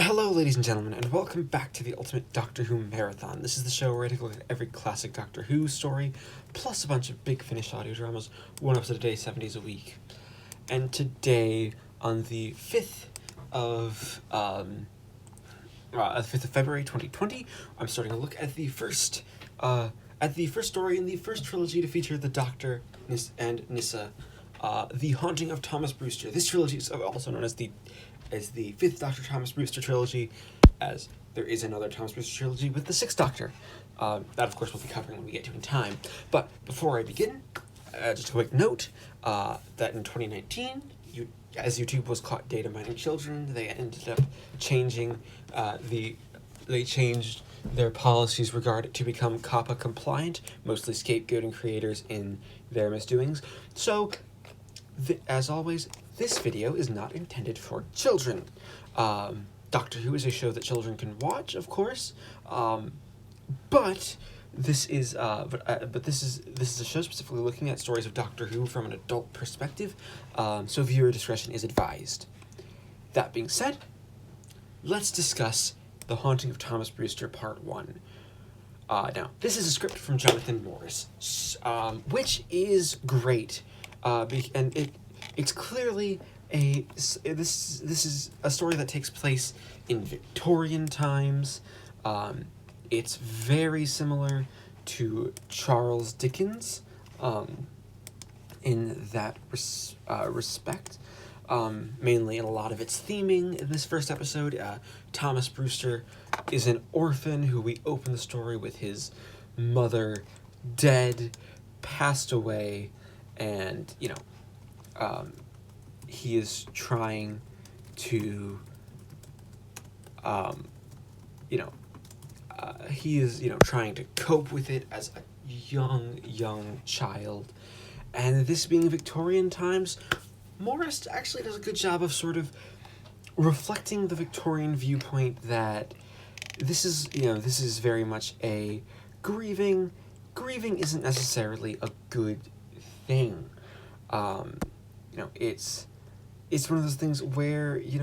Hello, ladies and gentlemen, and welcome back to the Ultimate Doctor Who Marathon. This is the show where I take a look at every classic Doctor Who story, plus a bunch of big finished audio dramas, one episode a day, 7 days a week. And today, on the 5th of February 2020, I'm starting a look at the first story in the first trilogy to feature the Doctor and Nyssa, The Haunting of Thomas Brewster. This trilogy is also known as the fifth Doctor Thomas Brewster trilogy, as there is another Thomas Brewster trilogy with the sixth Doctor. That, of course, we'll be covering when we get to in time. But before I begin, just a quick note that in 2019, as YouTube was caught data mining children, they ended up changing they changed their policies regarding to become COPPA compliant, mostly scapegoating creators in their misdoings. So, as always, this video is not intended for children. Doctor Who is a show that children can watch, of course, but this is a show specifically looking at stories of Doctor Who from an adult perspective, so viewer discretion is advised. That being said, let's discuss The Haunting of Thomas Brewster Part 1. Now, this is a script from Jonathan Morris, which is great, and it's clearly this is a story that takes place in Victorian times. It's very similar to Charles Dickens in that respect. Mainly in a lot of its theming in this first episode. Thomas Brewster is an orphan who we open the story with his mother dead, passed away, and, he is trying to, trying to cope with it as a young child. And this being Victorian times, Morris actually does a good job of sort of reflecting the Victorian viewpoint that this is very much a grieving isn't necessarily a good thing. It's one of those things where, you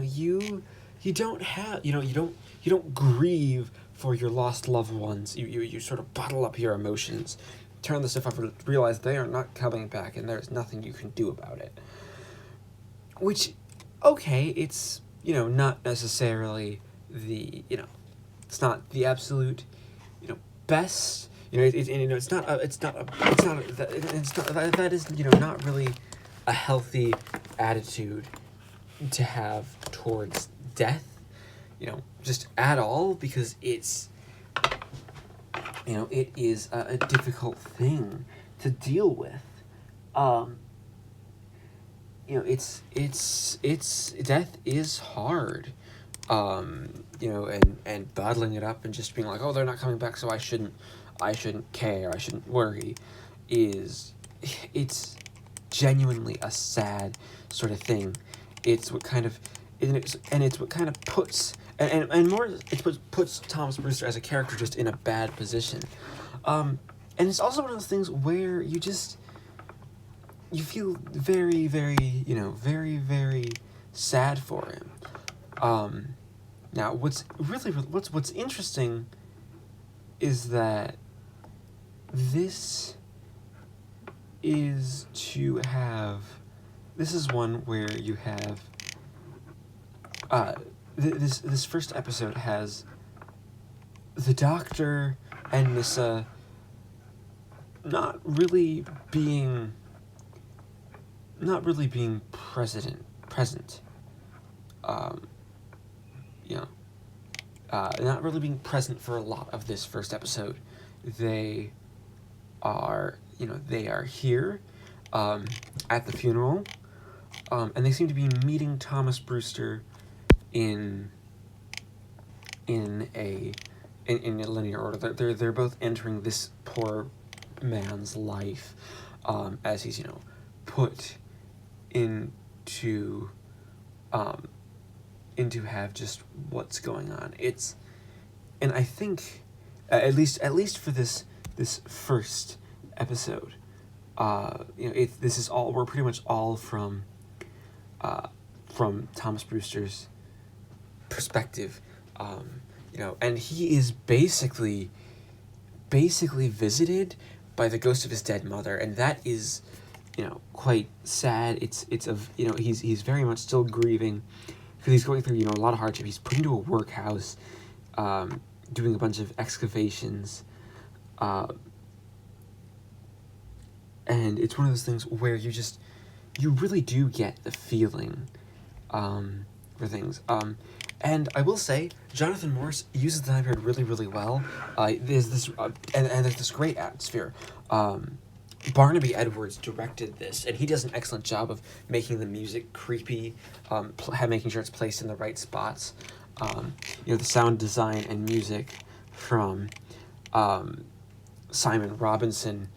don't grieve for your lost loved ones. You sort of bottle up your emotions, turn the stuff up, and realize they are not coming back, and there's nothing you can do about it. Which, okay, it's, not necessarily it's not the absolute, best, that is, not really a healthy attitude to have towards death, just at all, because it's, it is a difficult thing to deal with. It's death is hard, and bottling it up and just being like, oh, they're not coming back, so I shouldn't care, I shouldn't worry, it's genuinely a sad sort of thing. It's what kind of puts puts Thomas Brewster as a character just in a bad position, and it's also one of those things where you feel very, very, very, very sad for him. Now, what's interesting is that this is one where you have, this first episode has the Doctor and Nyssa not really being present. Not really being present for a lot of this first episode. They are here, at the funeral, and they seem to be meeting Thomas Brewster in a linear order. They're both entering this poor man's life, as he's, put into have just what's going on. And I think, at least for this first episode, we're pretty much all from Thomas Brewster's perspective And he is basically visited by the ghost of his dead mother, and that is, quite sad. He's very much still grieving because he's going through, a lot of hardship. He's put into a workhouse, doing a bunch of excavations, and it's one of those things where you really do get the feeling, for things. And I will say, Jonathan Morris uses the time period really, really well. There's this, and there's this great atmosphere. Barnaby Edwards directed this, and he does an excellent job of making the music creepy, making sure it's placed in the right spots. The sound design and music from Simon Robinson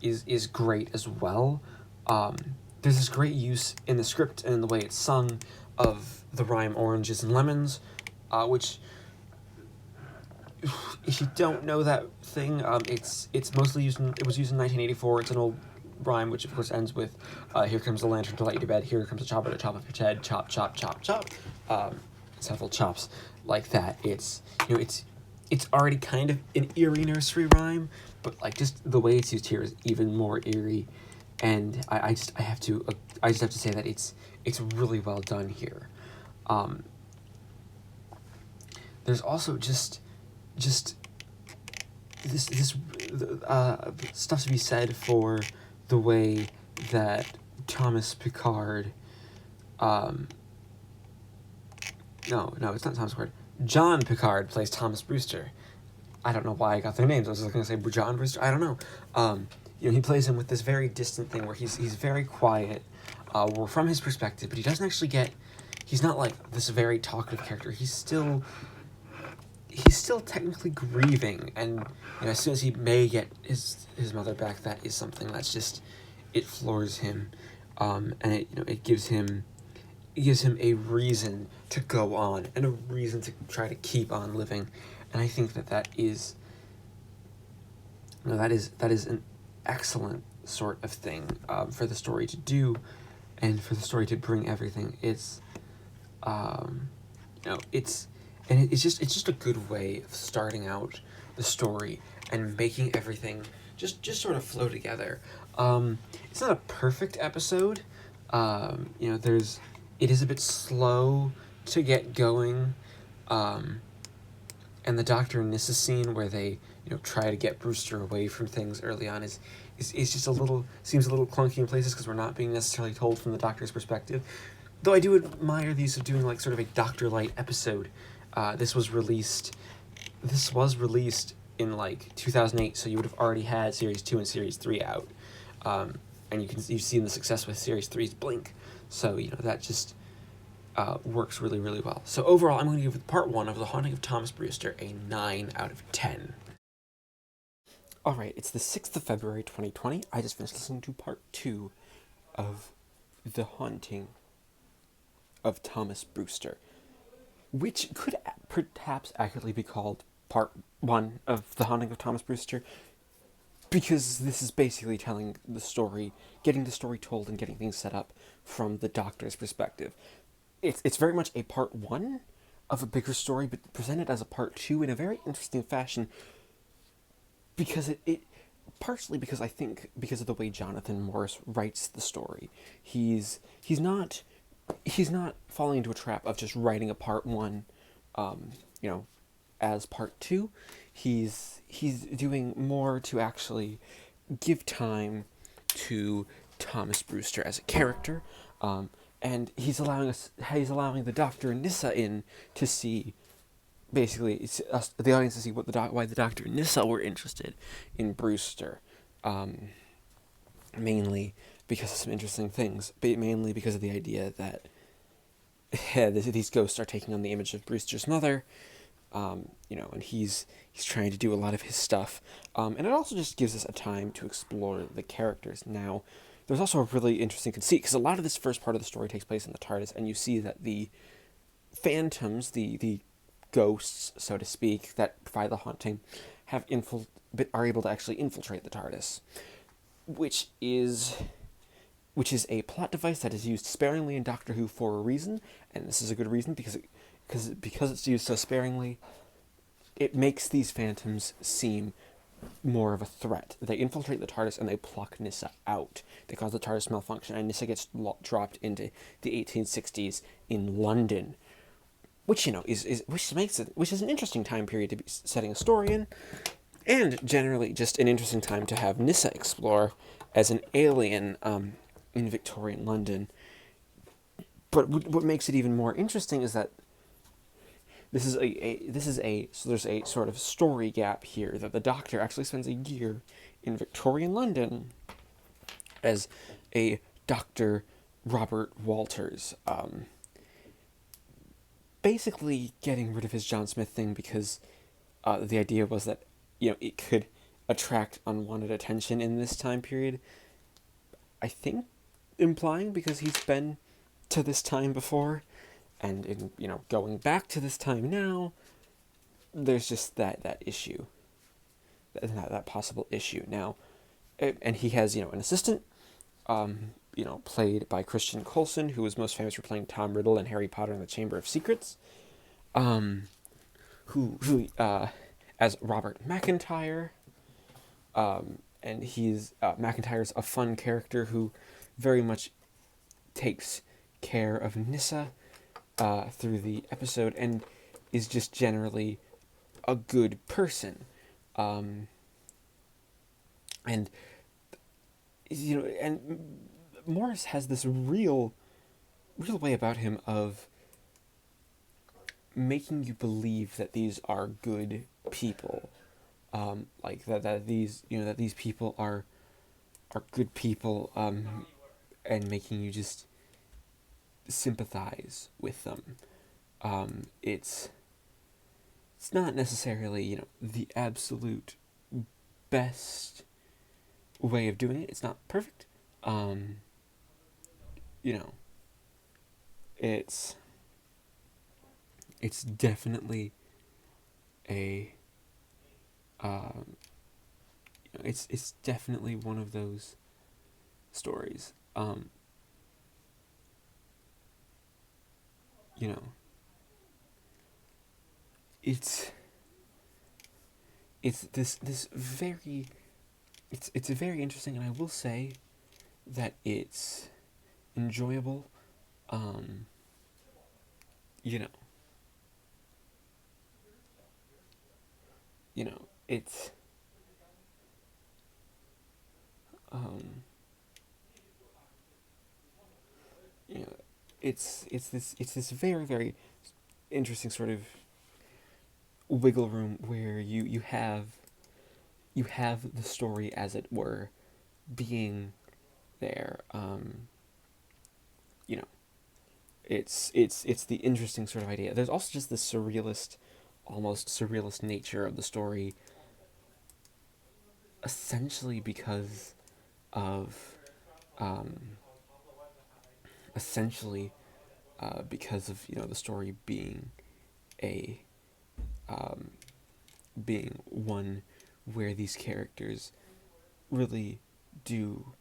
is great as well. There's this great use in the script and in the way it's sung of the rhyme "oranges and lemons," which, if you don't know that thing, it's mostly it was used in 1984. It's an old rhyme, which of course ends with, "Here comes the lantern to light you to bed. Here comes the chopper to chop off your head. Chop, chop, chop, chop." Several chops like that. It's already kind of an eerie nursery rhyme, but just the way it's used here is even more eerie. And I just have to say that it's really well done here. There's also just this stuff to be said for the way that Thomas Picard, no, it's not Thomas Picard. John Picard plays Thomas Brewster. I don't know why I got their names. I was going to say John Brewster. I don't know. He plays him with this very distant thing where he's very quiet. We're from his perspective, but he doesn't actually he's not like this very talkative character. He's still technically grieving, and as soon as he may get his mother back, that is something that's it floors him, and it gives him a reason to go on and a reason to try to keep on living. And I think that is an excellent sort of thing, for the story to do, and for the story to bring everything. It's just a good way of starting out the story and making everything just sort of flow together. It's not a perfect episode. It is a bit slow to get going. And the Doctor and Nyssa scene where they, try to get Brewster away from things early on is just seems a little clunky in places because we're not being necessarily told from the Doctor's perspective. Though I do admire these of doing sort of a Doctor Light episode. This was released in 2008, so you would have already had Series 2 and Series 3 out. And you've seen the success with Series 3's Blink. So, that just works really, really well. So overall, I'm going to give Part 1 of The Haunting of Thomas Brewster a 9 out of 10. Alright, it's the 6th of February, 2020. I just finished listening to Part 2 of The Haunting of Thomas Brewster, which could perhaps accurately be called Part 1 of The Haunting of Thomas Brewster, because this is basically telling the story, getting the story told and getting things set up from the Doctor's perspective. It's very much a Part 1 of a bigger story, but presented as a Part 2 in a very interesting fashion, because partially because I think because of the way Jonathan Morris writes the story. He's not falling into a trap of just writing a Part 1, as Part 2. He's doing more to actually give time to Thomas Brewster as a character, and he's allowing the Doctor and Nyssa in to see, basically, the audience to see why the Doctor and Nyssa were interested in Brewster, mainly because of some interesting things, but mainly because of the idea that these ghosts are taking on the image of Brewster's mother, and he's trying to do a lot of his stuff, and it also just gives us a time to explore the characters. Now, there's also a really interesting conceit, because a lot of this first part of the story takes place in the TARDIS, and you see that the phantoms, the ghosts, so to speak, that provide the haunting, are able to actually infiltrate the TARDIS, which is a plot device that is used sparingly in Doctor Who for a reason, and this is a good reason, because because it's used so sparingly, it makes these phantoms seem more of a threat. They infiltrate the TARDIS and they pluck Nyssa out. They cause the TARDIS malfunction, and Nyssa gets dropped into the 1860s in London, which which is an interesting time period to be setting a story in, and generally just an interesting time to have Nyssa explore as an alien in Victorian London. But what makes it even more interesting is that so there's a sort of story gap here, that the Doctor actually spends a year in Victorian London as a Dr. Robert Walters, basically getting rid of his John Smith thing because the idea was that it could attract unwanted attention in this time period. I think implying because he's been to this time before. And in going back to this time now, there's just that issue, that possible issue now, and he has an assistant, played by Christian Coulson, who was most famous for playing Tom Riddle in Harry Potter and the Chamber of Secrets, who as Robert McIntyre, and he's McIntyre's a fun character who very much takes care of Nyssa through the episode, and is just generally a good person, and and Morris has this real way about him of making you believe that these are good people, like that these people are good people, and making you just sympathize with them. It's not necessarily the absolute best way of doing it. It's not perfect. It's definitely a it's definitely one of those stories. It's this very it's very interesting, and I will say that it's enjoyable. It's it's this very, very interesting sort of wiggle room where you have the story, as it were, being there. It's the interesting sort of idea. There's also just this almost surrealist nature of the story, essentially because of the story being being one where these characters really do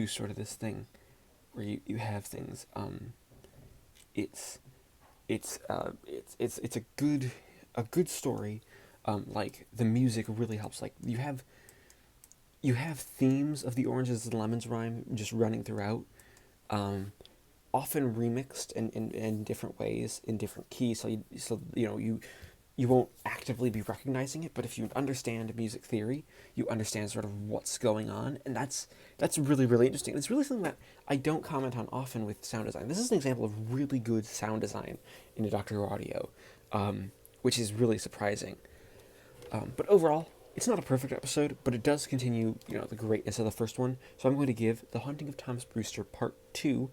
sort of this thing where you have things. It's a good story. Like, the music really helps. Like, you have themes of the Oranges and Lemons rhyme just running throughout, often remixed in different ways, in different keys, so you won't actively be recognizing it, but if you understand music theory, you understand sort of what's going on, and that's really, really interesting. It's really something that I don't comment on often with sound design. This is an example of really good sound design in a Doctor Who audio, which is really surprising. But overall, it's not a perfect episode, but it does continue, the greatness of the first one. So I'm going to give The Haunting of Thomas Brewster Part 2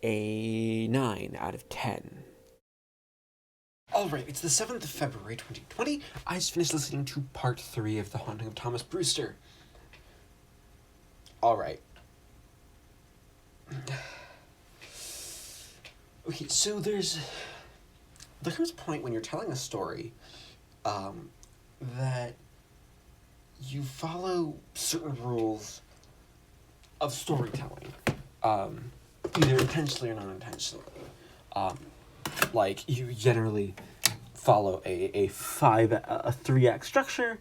a 9 out of 10. Alright, it's the 7th of February 2020. I just finished listening to Part 3 of The Haunting of Thomas Brewster. Alright. Okay, so there comes a point when you're telling a story that you follow certain rules of storytelling, either intentionally or non-intentionally. Like, you generally follow a 3-act structure,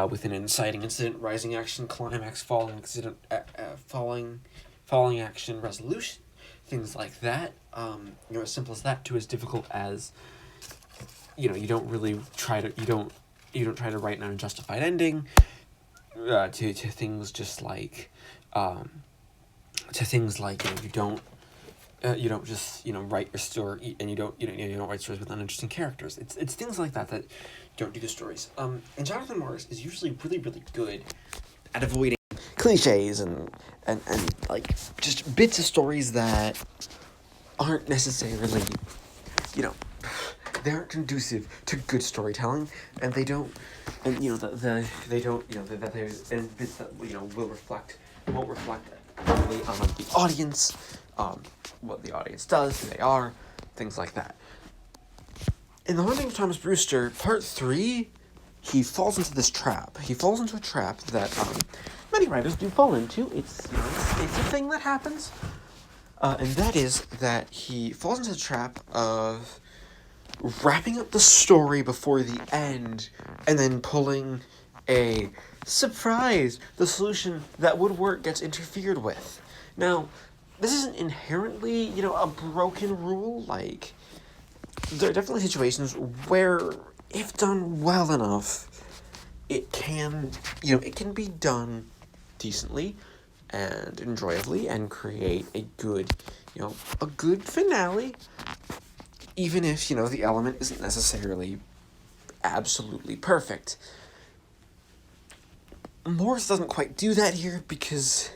with an inciting incident, rising action, climax, falling incident, falling action, resolution, things like that. As simple as that to as difficult as, you don't really try to, you don't try to write an unjustified ending, to things just like, you don't just write your story, and you don't write stories with uninteresting characters. It's things like that don't do the stories. And Jonathan Morris is usually really, really good at avoiding cliches and like just bits of stories that aren't necessarily, they aren't conducive to good storytelling, and they don't, and they don't, that there's and bits that won't reflect really on the audience, what the audience does, who they are, things like that. In The Haunting of Thomas Brewster, Part 3, he falls into this trap. He falls into a trap that many writers do fall into. It's a thing that happens, and that is that he falls into the trap of wrapping up the story before the end, and then pulling a surprise. The solution that would work gets interfered with. Now, this isn't inherently, a broken rule. Like, there are definitely situations where, if done well enough, it can be done decently and enjoyably and create a good finale, even if, the element isn't necessarily absolutely perfect. Morris doesn't quite do that here because,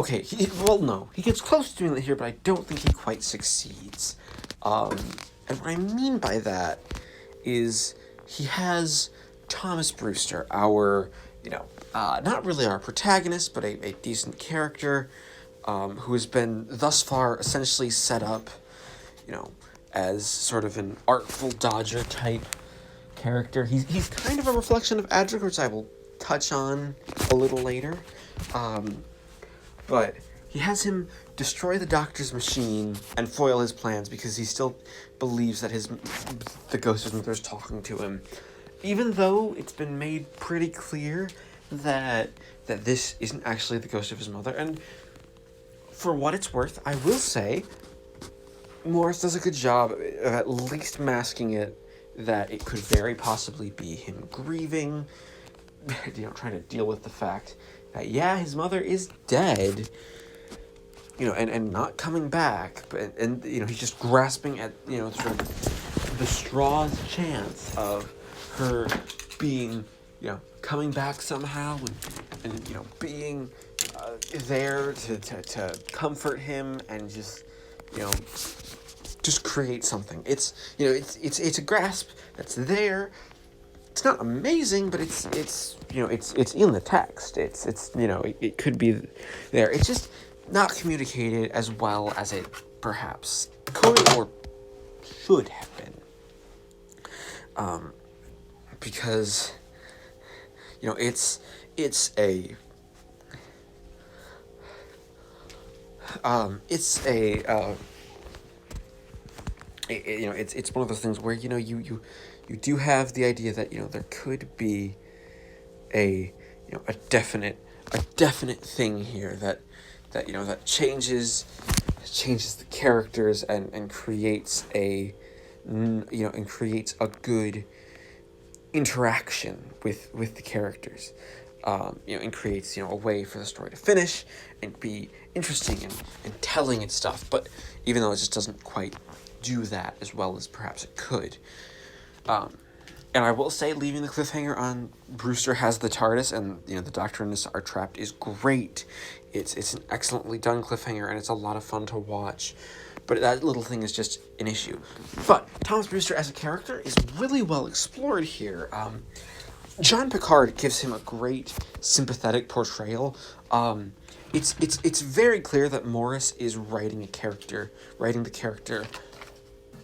he gets close to doing that here, but I don't think he quite succeeds. And what I mean by that is he has Thomas Brewster, our, not really our protagonist, but a decent character, who has been thus far essentially set up, as sort of an artful dodger type character. He's kind of a reflection of Adric, which I will touch on a little later. But he has him destroy the doctor's machine and foil his plans because he still believes that the ghost of his mother is talking to him, even though it's been made pretty clear that this isn't actually the ghost of his mother. And for what it's worth, I will say Morris does a good job of at least masking it, that it could very possibly be him grieving, trying to deal with the fact that, his mother is dead, and not coming back, but he's just grasping at, sort of the straw's chance of her being, coming back somehow, and being there to comfort him and just create something. It's a grasp that's there. It's not amazing, but it's in the text. It could be there. It's just not communicated as well as it perhaps could or should have been. Because it's one of those things where you do have the idea that there could be a definite thing here that changes the characters and creates a good interaction with the characters, and creates a way for the story to finish and be interesting and telling and stuff. But even though it just doesn't quite do that as well as perhaps it could. And I will say, leaving the cliffhanger on Brewster has the TARDIS and the Doctor and Nyssa are trapped is great. It's an excellently done cliffhanger, and it's a lot of fun to watch. But that little thing is just an issue. But Thomas Brewster as a character is really well explored here. John Picard gives him a great sympathetic portrayal. It's very clear that Morris is writing the character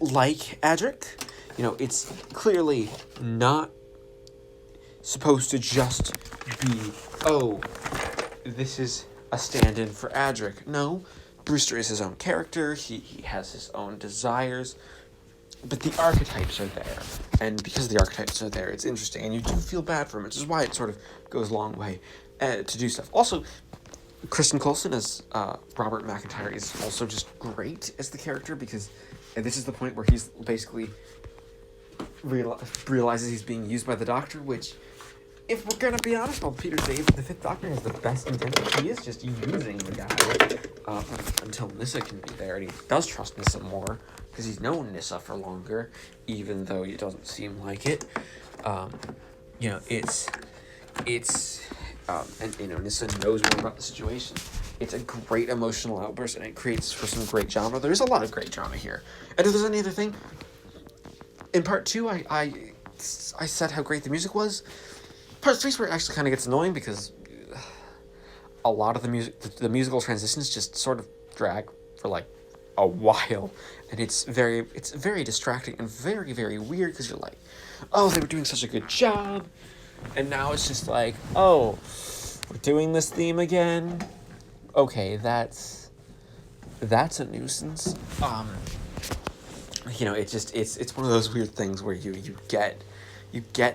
like Adric. It's clearly not supposed to just be, this is a stand-in for Adric. No, Brewster is his own character, he has his own desires, but the archetypes are there, and because the archetypes are there, it's interesting, and you do feel bad for him, which is why it sort of goes a long way to do stuff. Also, Kristen Coulson as Robert McIntyre is also just great as the character, because this is the point where he's basically realizes he's being used by the Doctor, which, if we're gonna be honest, well, Peter Dave, the Fifth Doctor has the best intentions. He is just using the guy until Nyssa can be there, and he does trust Nyssa more because he's known Nyssa for longer, even though it doesn't seem like it. And Nyssa knows more about the situation. It's a great emotional outburst, and it creates for some great drama. There's a lot of great drama here. And if there's any other thing, in part 2, I said how great the music was. Part 3 is where it actually kind of gets annoying, because a lot of the musical transitions just sort of drag for like a while, and it's very distracting and very, very weird, because you're like, oh, they were doing such a good job, and now it's just like, oh, we're doing this theme again. Okay, that's a nuisance. It's one of those weird things where you get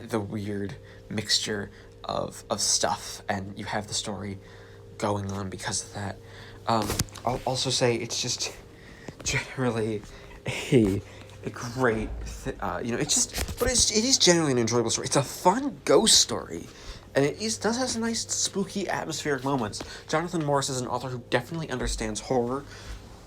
the weird mixture of stuff, and you have the story going on because of that. I'll also say it's just generally a great it is generally an enjoyable story. It's a fun ghost story, and does have some nice spooky atmospheric moments. Jonathan Morris is an author who definitely understands horror.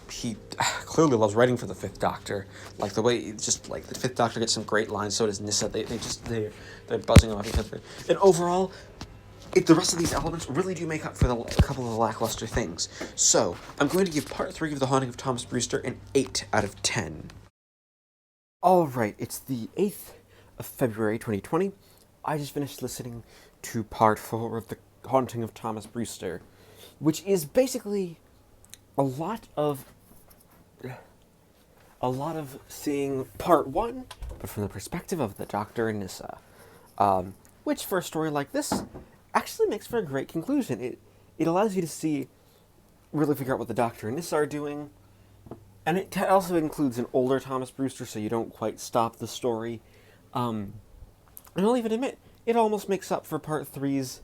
He clearly loves writing for the Fifth Doctor. Like the way, just like the Fifth Doctor gets some great lines, so does Nyssa. They're buzzing off each other. And overall, the rest of these elements really do make up for a couple of the lackluster things. So I'm going to give part 3 of The Haunting of Thomas Brewster an 8 out of 10. All right, it's the 8th of February 2020. I just finished listening to part 4 of The Haunting of Thomas Brewster, which is basically a lot of seeing part 1, but from the perspective of the Doctor and Nyssa, which for a story like this actually makes for a great conclusion. It allows you to really figure out what the Doctor and Nyssa are doing, and it also includes an older Thomas Brewster, so you don't quite stop the story. And I'll even admit, it almost makes up for part 3's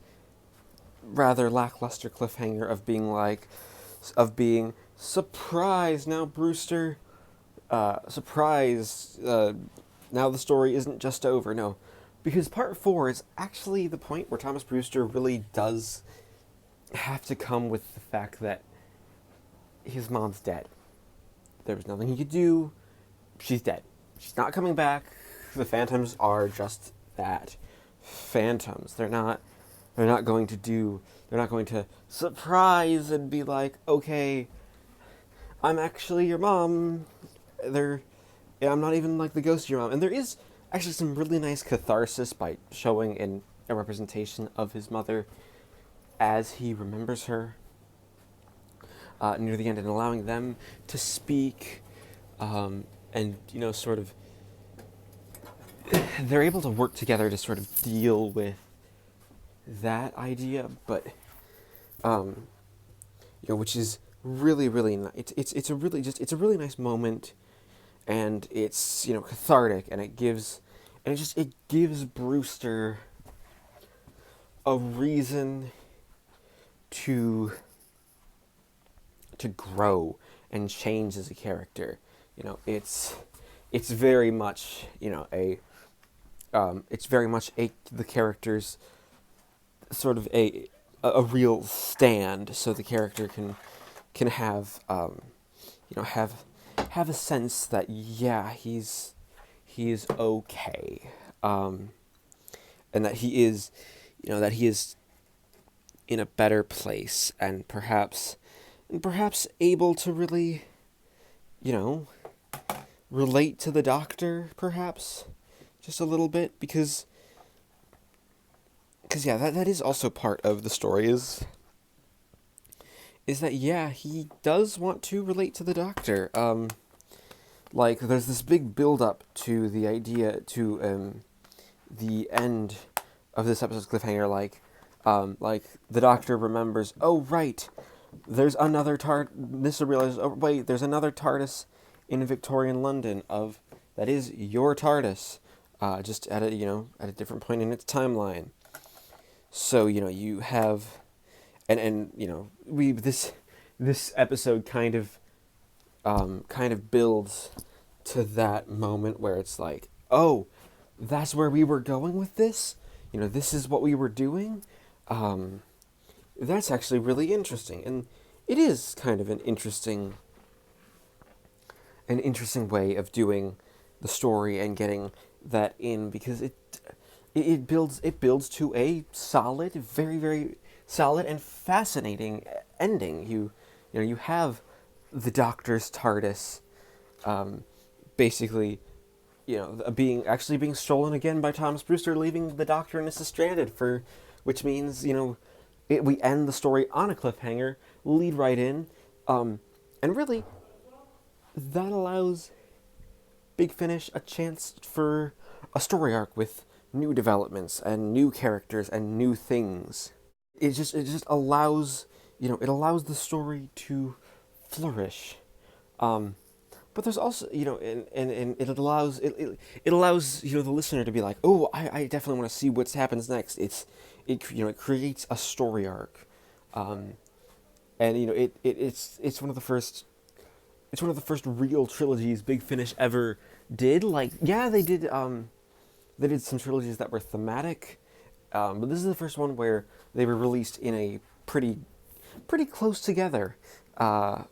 rather lackluster cliffhanger of being surprised. Now Brewster, surprise, now the story isn't just over. No, because part 4 is actually the point where Thomas Brewster really does have to come with the fact that his mom's dead. There was nothing he could do. She's dead. She's not coming back. The phantoms are just that. Phantoms. They're not going to surprise and be like, okay, I'm actually your mom. I'm not even like the ghost of your mom. And there is actually some really nice catharsis by showing in a representation of his mother as he remembers her near the end, and allowing them to speak, and sort of they're able to work together to sort of deal with that idea, but which is really, really nice. It's a really nice moment, and it's cathartic, and it gives Brewster a reason to grow and change as a character. It's very much the character's sort of a real stand, so the character can have have a sense that he's okay, and that he is in a better place, and perhaps able to really relate to the Doctor, perhaps just a little bit, because that is also part of the story, is that he does want to relate to the Doctor. There's this big build up to the idea, to the end of this episode's cliffhanger, like the Doctor remembers, oh right, there's another Nyssa realizes, oh wait, there's another TARDIS in Victorian London that is your TARDIS, just at a different point in its timeline. So you have, and this episode kind of builds to that moment where it's like, oh, that's where we were going with this. This is what we were doing. That's actually really interesting, and it is kind of an interesting way of doing the story and getting that in, because it builds to a solid, very, very solid and fascinating ending. You have the Doctor's TARDIS, basically, being stolen again by Thomas Brewster, leaving the Doctor and Nyssa stranded, which means we end the story on a cliffhanger, lead right in, and really that allows Big Finish a chance for a story arc with new developments and new characters and new things. It just allows the story to flourish. But there's also, and it allows the listener to be like, oh, I definitely want to see what happens next. It creates a story arc, and it's one of the first. It's one of the first real trilogies Big Finish ever did. Like, yeah, they did some trilogies that were thematic, but this is the first one where they were released in a pretty close together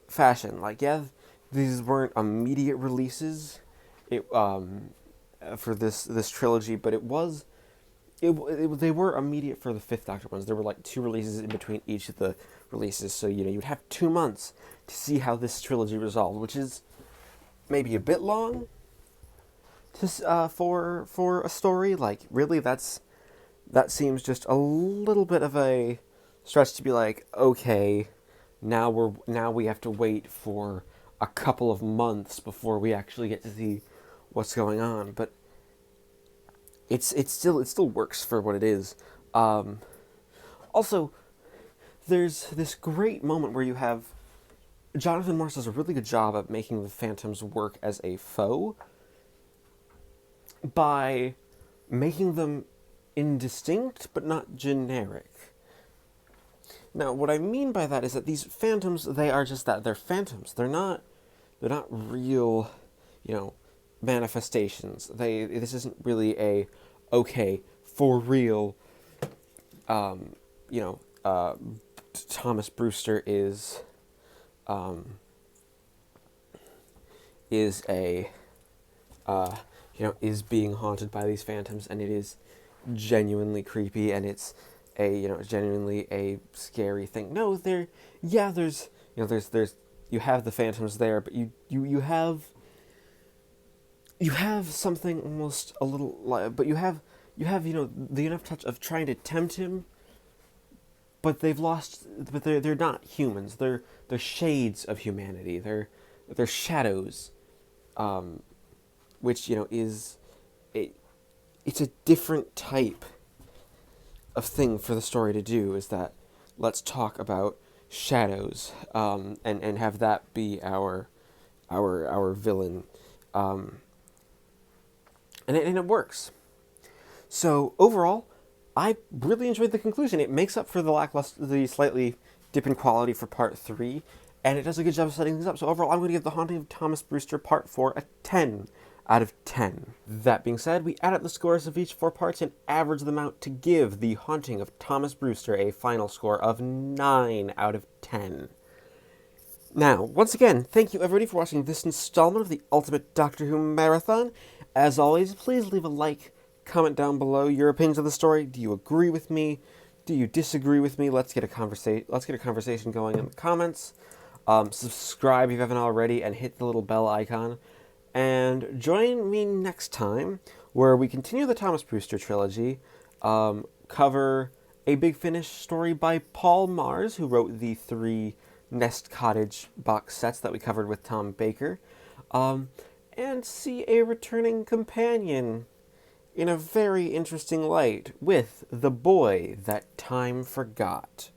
fashion. Like, yeah, these weren't immediate releases for this trilogy, but they were immediate for the Fifth Doctor ones. There were like 2 releases in between each of the releases, so you'd have 2 months to see how this trilogy resolved, which is maybe a bit long for a story. Like, really, that seems just a little bit of a stretch to be like, okay, now we have to wait for a couple of months before we actually get to see what's going on. But it still works for what it is. Also, there's this great moment where you have Jonathan Morris does a really good job at making the Phantoms work as a foe by making them indistinct but not generic. Now, what I mean by that is that these Phantoms, they are just that. They're phantoms. They're not real, manifestations. This isn't really a, okay, for real, Thomas Brewster is being haunted by these phantoms, and it is genuinely creepy, and it's genuinely a scary thing. No, there's you have the phantoms there, but you have something almost a little, but you have the enough touch of trying to tempt him, but they're not humans. They're shades of humanity. They're shadows, which it's a different type of thing for the story to do. Is that, let's talk about shadows, and have that be our villain, and it works. So overall, I really enjoyed the conclusion. It makes up for the slightly dip in quality for Part 3, and it does a good job of setting things up. So overall, I'm going to give The Haunting of Thomas Brewster Part 4 a 10 out of 10. That being said, we add up the scores of each 4 parts and average them out to give The Haunting of Thomas Brewster a final score of 9 out of 10. Now, once again, thank you everybody for watching this installment of the Ultimate Doctor Who Marathon. As always, please leave a like, comment down below your opinions of the story. Do you agree with me? Do you disagree with me? Let's get a conversation going in the comments. Subscribe if you haven't already, and hit the little bell icon. And join me next time, where we continue the Thomas Brewster trilogy, cover a Big Finish story by Paul Mars, who wrote the 3 Nest Cottage box sets that we covered with Tom Baker, and see a returning companion in a very interesting light with The Boy That Time Forgot.